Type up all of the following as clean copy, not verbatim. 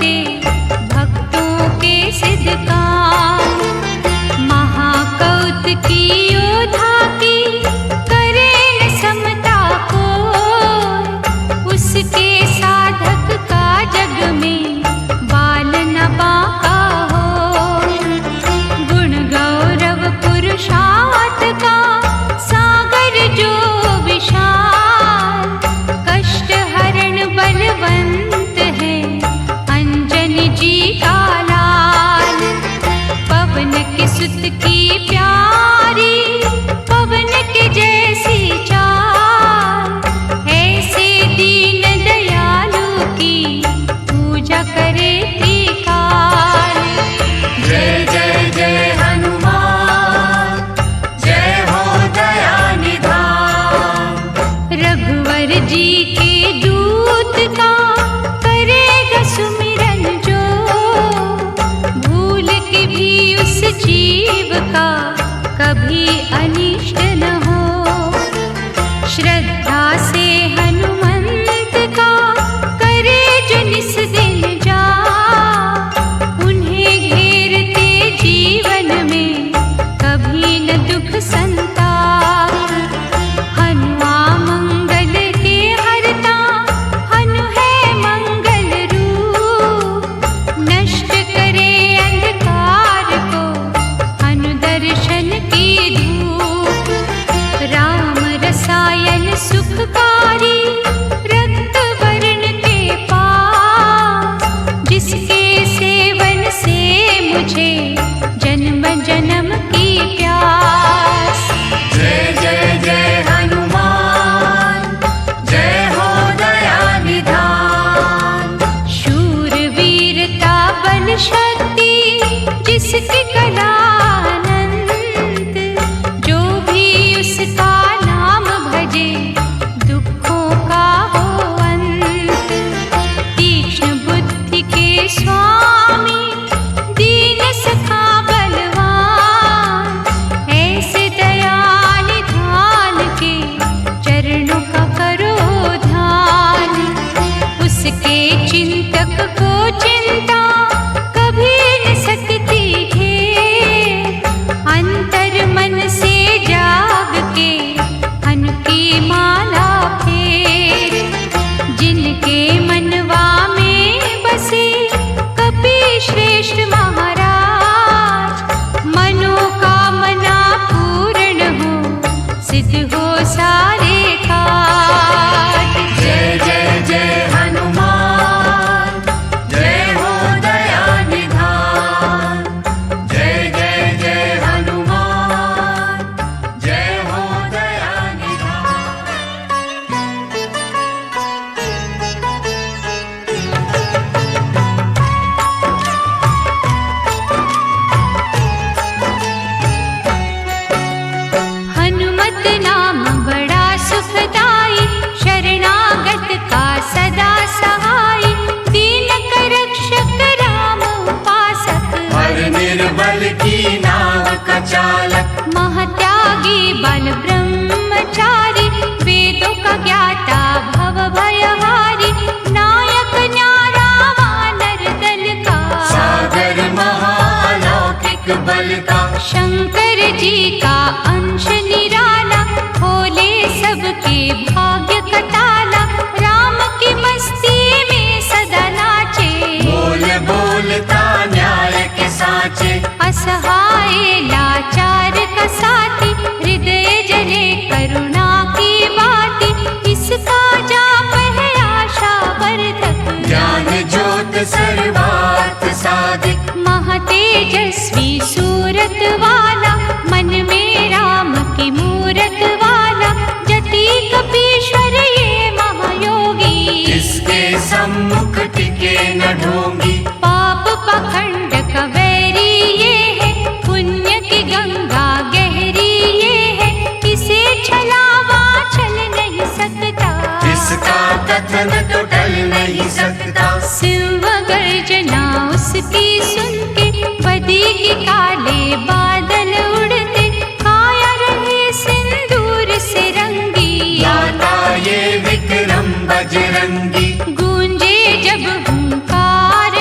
होते भक्तों के सिद्ध काम। महाकौतुकी योद्धा की करे न समता को, उसके साधक का जग में बाल न बांका हो। गुण गौरव पुरुषार्थ का सागर जो विशाल, कष्ट हरण बलवंत है अंजनी जी का लाल। पवन के सुत की प्यारी, पवन के जैसी चाल, ऐसे दीन दयालु की पूजा करे त्रिकाल। जय जय जय हनुमान, जय हो दया निधान। रघुवर जी के दूत का करेगा सुमिरन जो, भूल के भी उस जीव का कभी अनिष्ट न हो। श्रद्धा से हनुमंत का करे जो निस दिन जा, उन्हें घेरते जीवन में कभी न दुख संताप। हनुआ मंगल के हरता, हनु है मंगल रूप, नष्ट करे अंधकार को हनु दर्शन की धूप। राम रसायन सुखकारी, रक्त वर्ण के पास, जिसके सेवन से मुझे जन्म जन्म की प्यास। जय जय जय हनुमान, जय हो दया निधान। शूर वीरता बल शक्ति जिसकी कला अनंत, जो भी उसका नाम भजे दुखों का हो अंत। तीक्ष्ण बुद्धि के स्वामी, दीन सखा बलवान, ऐसे दया निधान के चरणों का करो ध्यान। उसके चिंतक को चिंता कभी न सकती घेर, अंतर मन से जाग के हनु की माला फेर। जिनके मनवा में बसे कपि श्रेष्ठ महाराज, मनोकामना पूर्ण हो सिद्ध हो सारे काज। जय जय जय हनुमान, जय हो दया निधान। जय जय जय हनुमान, जय हो दया निधान। हनुमत नाम बड़ा सुखदाई, शरणागत का सदा सहाय। दीन कर रक्षक राम उपासक, हर निर्बल की नाव का चालक। महत्यागी बल ब्रह्मचारी, वेदों का ज्ञाता भव भयहारी। नायक न्यारा वानर दल का, सागर महालौकिक बल का। शंकर जी का अंश निराला, खोले सबके भाग्य का ताला। राम की मस्ती में सदा नाचे, बोल बोलता न्याय के साचे। असहाय लाचार का साथी, हृदय जले करुणा की बाती। इसका जाप है आशा वर्धक, ज्ञान ज्योत सर्वार्थ साधिक। महातेजस्वी सूरत वाला, मन में राम की मूरत वाला। जति कपीश्वर ये महायोगी, जिसके सम्मुख टिके न ढोंगी। पाप पाखंड का वैरी ये है, पुण्य की गंगा गहरी ये है। इसे छलावा छल नहीं सकता, इसका कथन तो टल नहीं सकता। सिंह गर्जना उसकी सुन के, बदी की काले बादल उड़ते। काया रहे सिंदूर से रंगी, गाता ये विक्रम बजरंगी। गूंजे जब हुंकार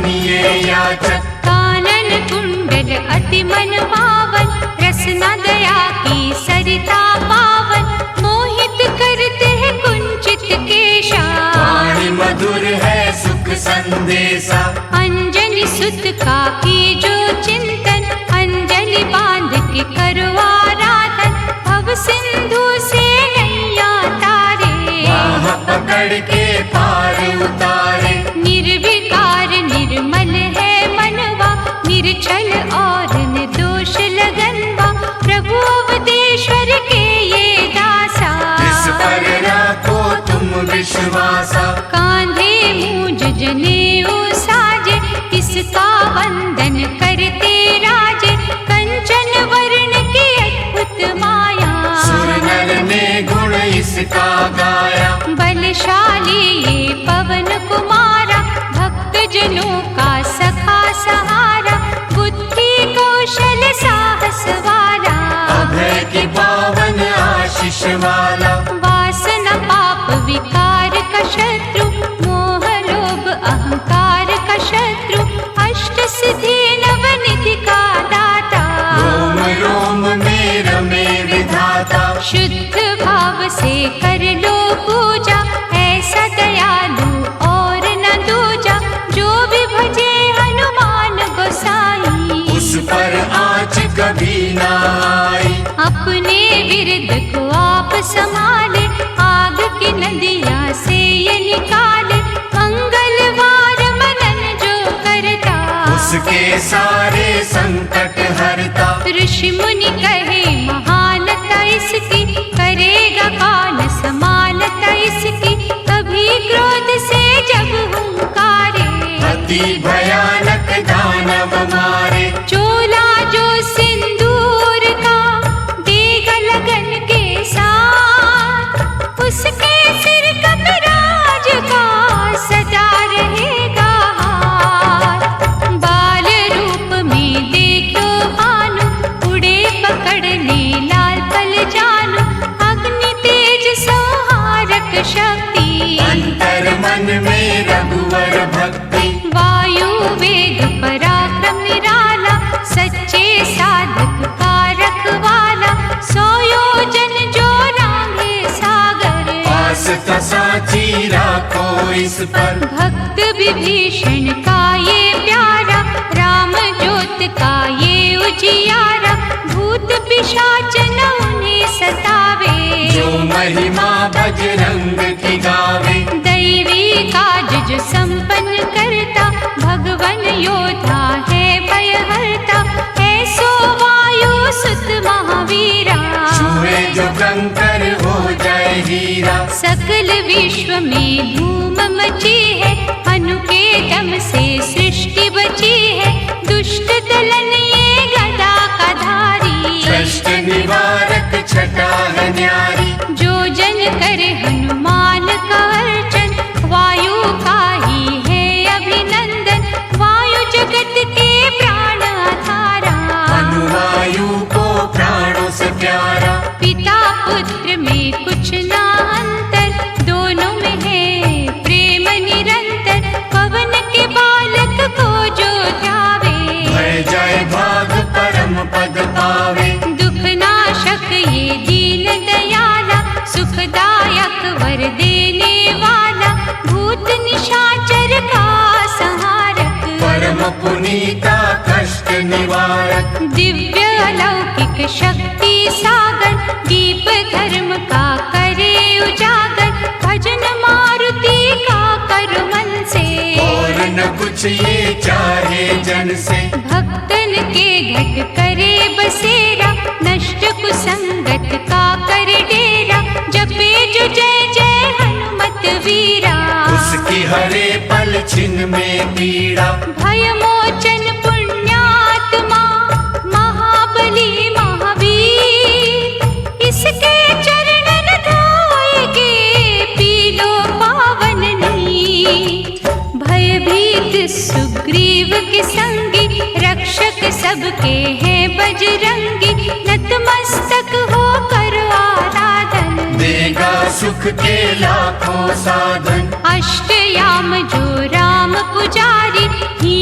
बनिए याचक। कानन कुंडल अति मन भावन, रसना दया की सरिता पावन, मोहित करते हैं कुंचित केशा। वाणी मधुर है सुख संदेशा, अंजनी सुत का की जो चिंतन, अंजलि बांध के करो आराधन, भव सिंधु से नैया तारे। बाह पकड़ के पार उतारे, निर्विकार निर्मल है मनवा, निर्छल और निर्दोष लगनवा, प्रभु अवधेश्वर के ये दासा। इस पर रखो तुम विश्वासा, कांधे मूंज जनेऊ साजे, इसका वंदन करते राजे, कंचन वर्ण की अद्भुत माया। सुर नर ने गुण इसका गाया, बलशाली ये पवन कुमारा, भक्त जनों का सखा सहारा, बुद्धि कौशल साहस वाला। अभय की पावन आशीष वाला, वासना पाप विकार का शत्रु, मोह लोभ अहंकार का शत्रु, अष्ट सिद्धि नवनिधि का दाता। रोम रोम में रमे विधाता, शुद्ध भाव से कर लो पूजा, ऐसा दयालु और न दूजा, जो भी भजे हनुमान गोसाई। उस पर आँच कभी ना आई, अपने विरध को आप संभाले, आग की नदियाँ से ये निकाले, मंगलवार मनन जो करता, उसके सारे संकट हरता। ऋषि मुनि कहे महानता इसकी, करेगा काल समानता इसकी, कभी क्रोध से जब हुंकारे, अति भयानक दानव मारे। चोला जो सिंदूर का देगा लगन के साथ, उसके सिर कपिराज का सदा रहेगा हाथ। बाल रूप में देखो भानु, उड़े पकड़ने लाल पल जानू, अग्नि तेज संहारक शक्ति, अंतर मन में रघुवर भक्ति। वायु वेग पराक्रम निराला, सच्चे साधक का रखवाला, सौ योजन जो लांघे सागर। पास साची राखो इस पर, भक्त विभीषण का ये प्यारा, राम ज्योत का ये उजियारा, भूत पिशाच न उन्हें सतावे, जो महिमा बजरंग की गावे। दैवी काज जो संपन्न करता, भगवन योद्धा है भयहरता, ऐसो वायु सुत महावीरा। छुए जो कंकर हो जाए हीरा, सकल विश्व में धूम मची है, हनु के दम से सृष्टि बची है, दुष्ट दलन ये गदा का धारी, कष्ट निवारक छटा है न्यारी। जो जन करे हनुमान का अर्चन, वायु का ही है अभिनंदन, वायु जगत के प्राण आधारा। अनुवायु को प्राणों से प्यारा, पिता पुत्र में कुछ ना अंतर, दोनों में है प्रेम निरंतर, पवन के बालक को जो ध्यावे, भय जाए भाग परम पद पावे। दुख नाशक ये दीन दयाला, सुखदायक वर देने वाला, भूत निशाचर का संहारक, परम पुनीता कष्ट निवारक। दिव्य अलौकिक शक्ति सागर, दीप धर्म का करे उजागर, भजन मारुति का कर मन से, और न कुछ ये चाहे जन से। भक्तन के घट करे बसेरा, नष्ट कुसंगत का कर डेरा, जपे जो जय जय हनुमत वीरा। उसकी हरे पल छिन में पीड़ा, भय मोचन पुण्यात्मा, महाबली महावीर, इसके चरणन धोएगे पीलो पावन नीर। भयभीत सुग्रीव के संगी, रक्षक सबके हैं बजरंगी, नतमस्तक हो कर आराधन, देगा सुख के लाखों साधन। अष्टयाम जो राम पुजारी, ही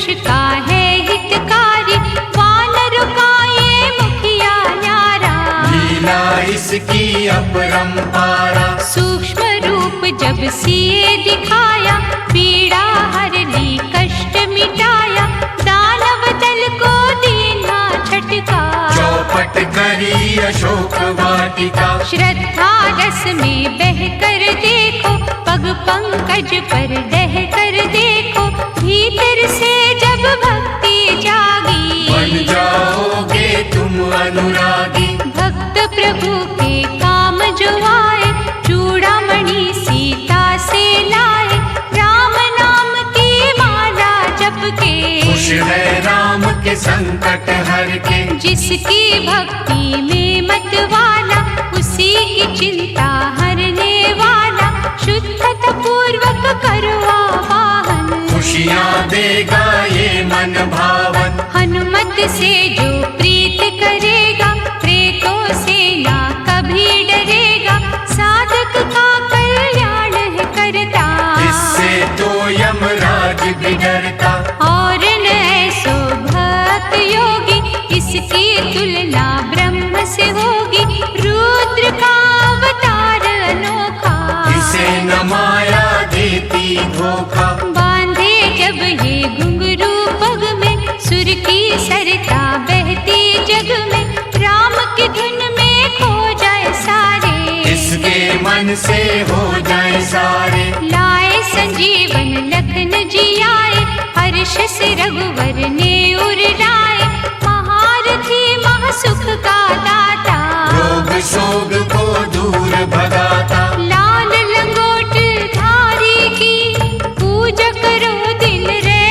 पुरुष का है हितकारी, वानर का ये मुखिया न्यारा। लीला इसकी अपरंपारा, सूक्ष्म रूप जब सिए दिखाया, पीड़ा हर ली कष्ट मिटाया, दानव दल को दीना झटका। चौपट करी अशोक वाटिका, श्रद्धा रस में बह कर देखो, पग पंकज पर डह कर देखो, भीतर से जब भक्ति जागी, बन जाओगे तुम अनुरागी। भक्त प्रभु के काम जो आए, चूड़ामणि सीता से लाए, राम नाम की माला जप के। खुश है राम के संकट हर के, जिसकी भक्ति में मत वाला, उसी की चिंता हरने वाला, शुद्धता पूर्वक करो आवाहन। खुशियाँ देगा ये मन भावन, हनुमत से जो प्रीत करेगा, प्रेतों से ना कभी डरेगा, साधक का कल्याण है करता। इससे तो यमराज भी डरता। और न ऐसो भक्त योगी, इसकी तुलना ब्रह्म से होगी, रुद्र का अवतार अनोखा। इसे न माया देती धोखा, बांधे जब ये घुंघरू पग में, सुर की सरता बहती जग में, राम की धुन में खो जाए सारे, इसके मन से हो जाए सारे। लाए संजीवन लखन जी आए, हर्ष से रघुवर ने उर लाए, महारथी महासुख का दाता, रोग शोक को दूर भगाता। लाल लंगोट धारी की पूजा करो दिन रे,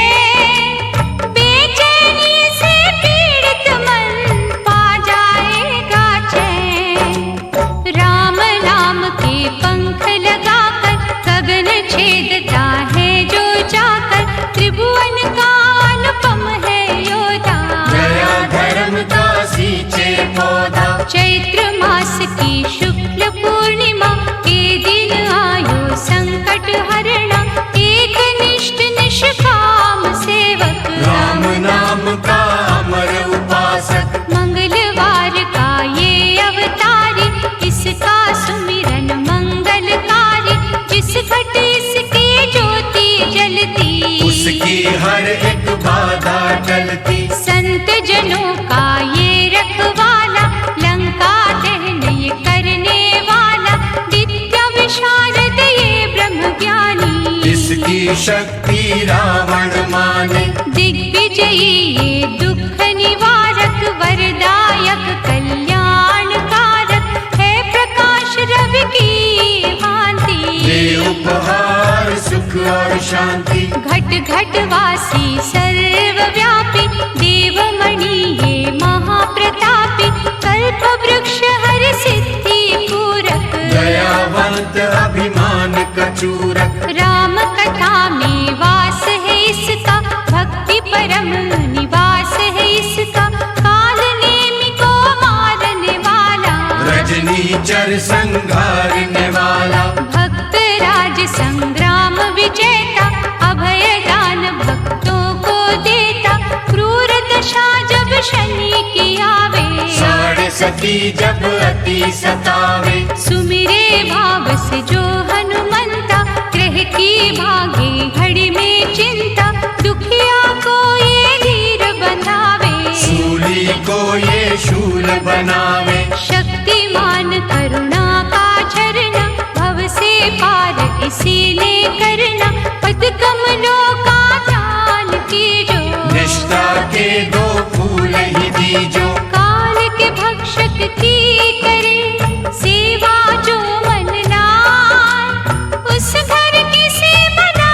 बेचैनी से पीड़ित मन पा जाएगा चैन। राम नाम के पंख लगाकर, गगन छेदता है जो जाकर, त्रिभुवन का अनुपम है योद्धा। गया धर्म का सींचे पौधा, चैत्र मास की शुक्ल पूर्णिमा के दिन आयो संकट हरणा, एक निष्ठ निष्काम सेवक, राम नाम का अमर उपासक। मंगलवार का ये अवतारी, इसका सुमिरन मंगलकारी, जिस घट इसकी ज्योति जलती, उसकी हर एक बाधा टलती। संत जनों का ये रखवाला, लंका दहन ये करने वाला, विद्या विशारद ये ब्रह्म ज्ञानी, इसकी शक्ति रावण माने। दिग्विजयी ये दुख निवारक, वरदायक कल्याण कारक, है प्रकाश रवि की भांति, दे उपहार सुख और शांति। घट घट वासी सर्वव्यापी, देवमणि ये महाप्रतापी, कल्प वृक्ष हर सिद्धि पूरक, दयावंत अभिमान कचूरक। राम कथा में वास है इसका, भक्ति परम निवास है इसका, काल नेमि को मारने वाला, रजनीचर संघारने वाला। भक्त राज संग्राम विजेता, अभय दान भक्तों को देता, क्रूर दशा जब शनि की आवे, साढ़े सती जब अति सतावे, सुमिरे भाव से जो हनुमंता, ग्रह की भागे घड़ी में चिंता, दुखिया को ये धीर बंधावे, शूली को ये शूल बनावे। शक्तिमान करुणा का झरना, भव से पार इसी ने करना, पद कमलों का दान कीजो, निष्ठा के दो फूल ही दीजो। काल के भक्षक की करे सेवा जो मन लाए, उस घर की से बना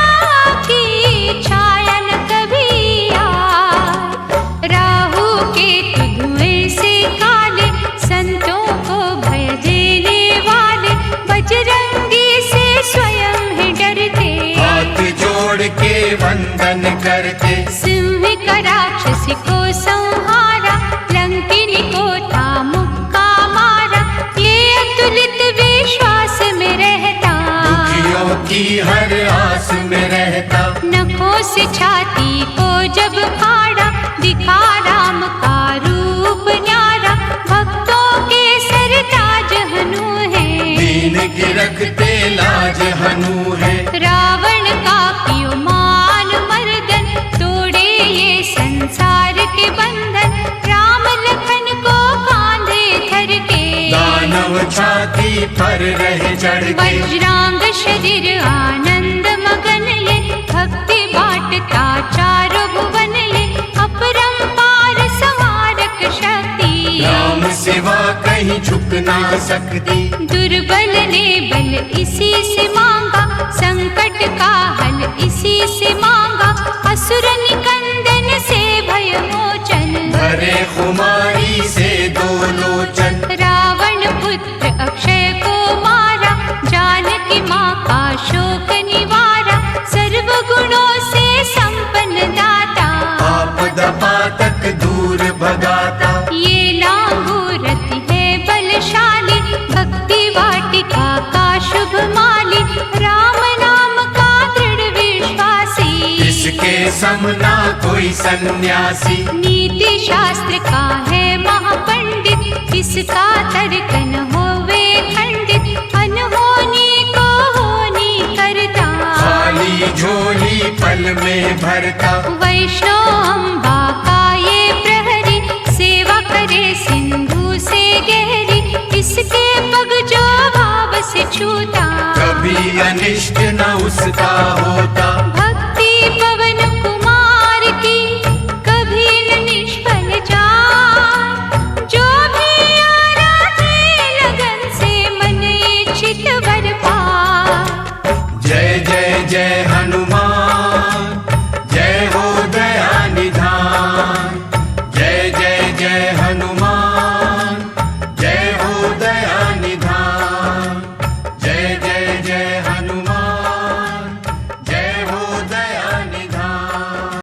की छाया न कभी आए। राहु के धुएं से काले, संतों को भय देने वाले, बजरंगी से स्वयं ही डरते, हाथ जोड़ के वंदन करते। सिंह का राक्षसी को संहारा, लंकिनी को था मुक्का मारा, ये अतुलित विश्वास में रहता, दुखियों की हर आस में रहता। न खो से छाती को जब फाड़ा, दिखा राम का रूप न्यारा। भक्तों के सरताज हनु है, दीन के रखते लाज हनु है। रावण का कियो मान मर्दन, तोड़े ये संसार के बंधन। राम लखन को कांधे धर के, दानव छाती पर रहे चढ़ के। वज्रांग शरीर आनंद मगन ये, भक्ति बाटता चारों भुवन ये। अपरंपार संहारक शक्ति, राम सिवा कहीं झुक ना सकती। दुर्बल ने बल इसी से मांगा, संकट का हल इसी से मांगा। असुर निकंदन से भय मोचन, भरे खुमारी से दो लोचन। रावण पुत्र अक्षय को मारा, जानकी माँ का शोक निवारा। सर्व गुणों से संपन्न दाता, आपद पातक दूर भगाता। ये लांगूरथ है बलशाली, भक्ति वाटिका का शुभ माली। राम नाम का दृढ़ विश्वासी, इसके समना कोई सन्यासी। नीति शास्त्र का है महापंडित, इसका तर्क न होवे खंडित। अनहोनी को होनी करता, खाली झोली पल में भरता। वैष्णव अम्बा का ये प्रहरी, सेवा करे सिंधु से गहरी। इसके पग जो भाव से छूता, कभी अनिष्ट न उसका होता।